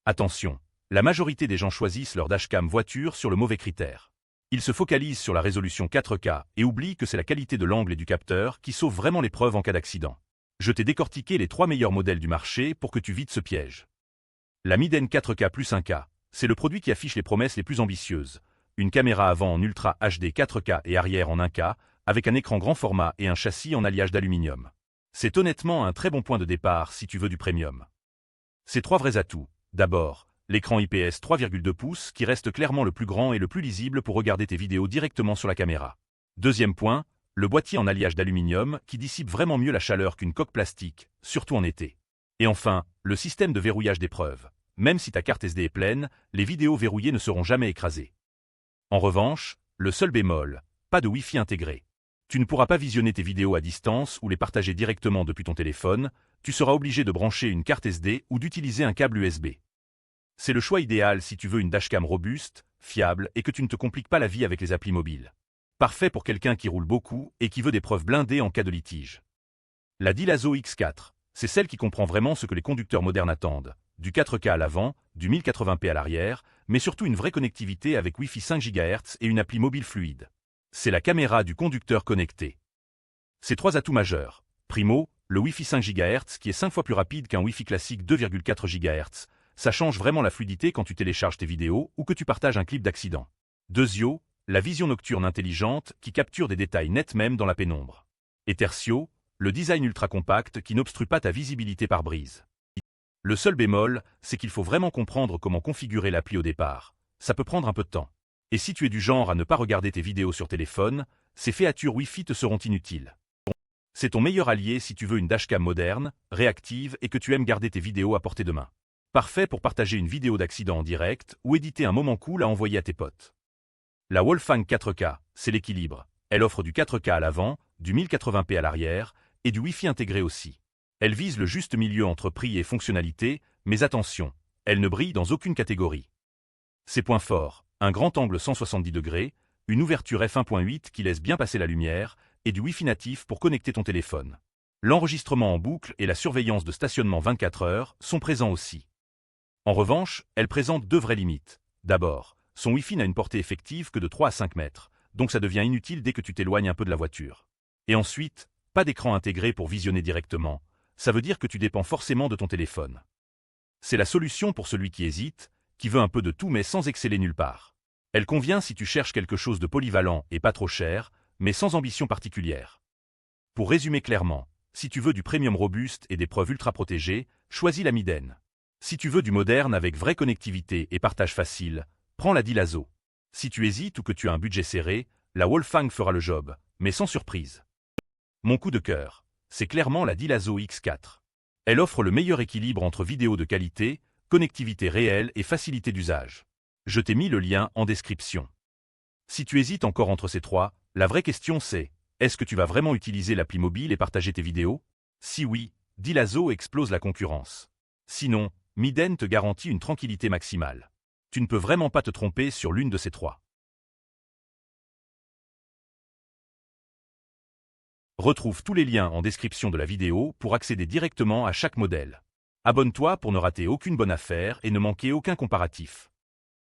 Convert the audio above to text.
Attention, la majorité des gens choisissent leur dashcam voiture sur le mauvais critère. Ils se focalisent sur la résolution 4K et oublient que c'est la qualité de l'angle et du capteur qui sauve vraiment l'épreuve en cas d'accident. Je t'ai décortiqué les 3 meilleurs modèles du marché pour que tu vides ce piège. La Miden 4K plus 1K, c'est le produit qui affiche les promesses les plus ambitieuses. Une caméra avant en Ultra HD 4K et arrière en 1K, avec un écran grand format et un châssis en alliage d'aluminium. C'est honnêtement un très bon point de départ si tu veux du premium. Ces 3 vrais atouts. D'abord, l'écran IPS 3,2 pouces qui reste clairement le plus grand et le plus lisible pour regarder tes vidéos directement sur la caméra. Deuxième point, le boîtier en alliage d'aluminium qui dissipe vraiment mieux la chaleur qu'une coque plastique, surtout en été. Et enfin, le système de verrouillage d'épreuve. Même si ta carte SD est pleine, les vidéos verrouillées ne seront jamais écrasées. En revanche, le seul bémol, pas de Wi-Fi intégré. Tu ne pourras pas visionner tes vidéos à distance ou les partager directement depuis ton téléphone, tu seras obligé de brancher une carte SD ou d'utiliser un câble USB. C'est le choix idéal si tu veux une dashcam robuste, fiable et que tu ne te compliques pas la vie avec les applis mobiles. Parfait pour quelqu'un qui roule beaucoup et qui veut des preuves blindées en cas de litige. La Dilazo X4, c'est celle qui comprend vraiment ce que les conducteurs modernes attendent. Du 4K à l'avant, du 1080p à l'arrière, mais surtout une vraie connectivité avec Wi-Fi 5 GHz et une appli mobile fluide. C'est la caméra du conducteur connecté. Ces 3 atouts majeurs. Primo, le Wi-Fi 5 GHz qui est 5 fois plus rapide qu'un Wi-Fi classique 2,4 GHz. Ça change vraiment la fluidité quand tu télécharges tes vidéos ou que tu partages un clip d'accident. Deuxio, la vision nocturne intelligente qui capture des détails nets même dans la pénombre. Et tertio, le design ultra compact qui n'obstrue pas ta visibilité par brise. Le seul bémol, c'est qu'il faut vraiment comprendre comment configurer l'appli au départ. Ça peut prendre un peu de temps. Et si tu es du genre à ne pas regarder tes vidéos sur téléphone, ces féatures Wi-Fi te seront inutiles. C'est ton meilleur allié si tu veux une dashcam moderne, réactive et que tu aimes garder tes vidéos à portée de main. Parfait pour partager une vidéo d'accident en direct ou éditer un moment cool à envoyer à tes potes. La Wolfang 4K, c'est l'équilibre. Elle offre du 4K à l'avant, du 1080p à l'arrière et du Wi-Fi intégré aussi. Elle vise le juste milieu entre prix et fonctionnalité, mais attention, elle ne brille dans aucune catégorie. Ses points forts, un grand angle 170 degrés, une ouverture f1.8 qui laisse bien passer la lumière, et du Wi-Fi natif pour connecter ton téléphone. L'enregistrement en boucle et la surveillance de stationnement 24 heures sont présents aussi. En revanche, elle présente 2 vraies limites. D'abord, son Wi-Fi n'a une portée effective que de 3 à 5 mètres, donc ça devient inutile dès que tu t'éloignes un peu de la voiture. Et ensuite, pas d'écran intégré pour visionner directement. Ça veut dire que tu dépends forcément de ton téléphone. C'est la solution pour celui qui hésite, qui veut un peu de tout mais sans exceller nulle part. Elle convient si tu cherches quelque chose de polyvalent et pas trop cher, mais sans ambition particulière. Pour résumer clairement, si tu veux du premium robuste et des preuves ultra protégées, choisis la Miden. Si tu veux du moderne avec vraie connectivité et partage facile, prends la Dilazo. Si tu hésites ou que tu as un budget serré, la Wolfang fera le job, mais sans surprise. Mon coup de cœur, c'est clairement la Dilazo X4. Elle offre le meilleur équilibre entre vidéo de qualité, connectivité réelle et facilité d'usage. Je t'ai mis le lien en description. Si tu hésites encore entre ces 3, la vraie question c'est, est-ce que tu vas vraiment utiliser l'appli mobile et partager tes vidéos? Si oui, Dilazo explose la concurrence. Sinon, Miden te garantit une tranquillité maximale. Tu ne peux vraiment pas te tromper sur l'une de ces 3. Retrouve tous les liens en description de la vidéo pour accéder directement à chaque modèle. Abonne-toi pour ne rater aucune bonne affaire et ne manquer aucun comparatif.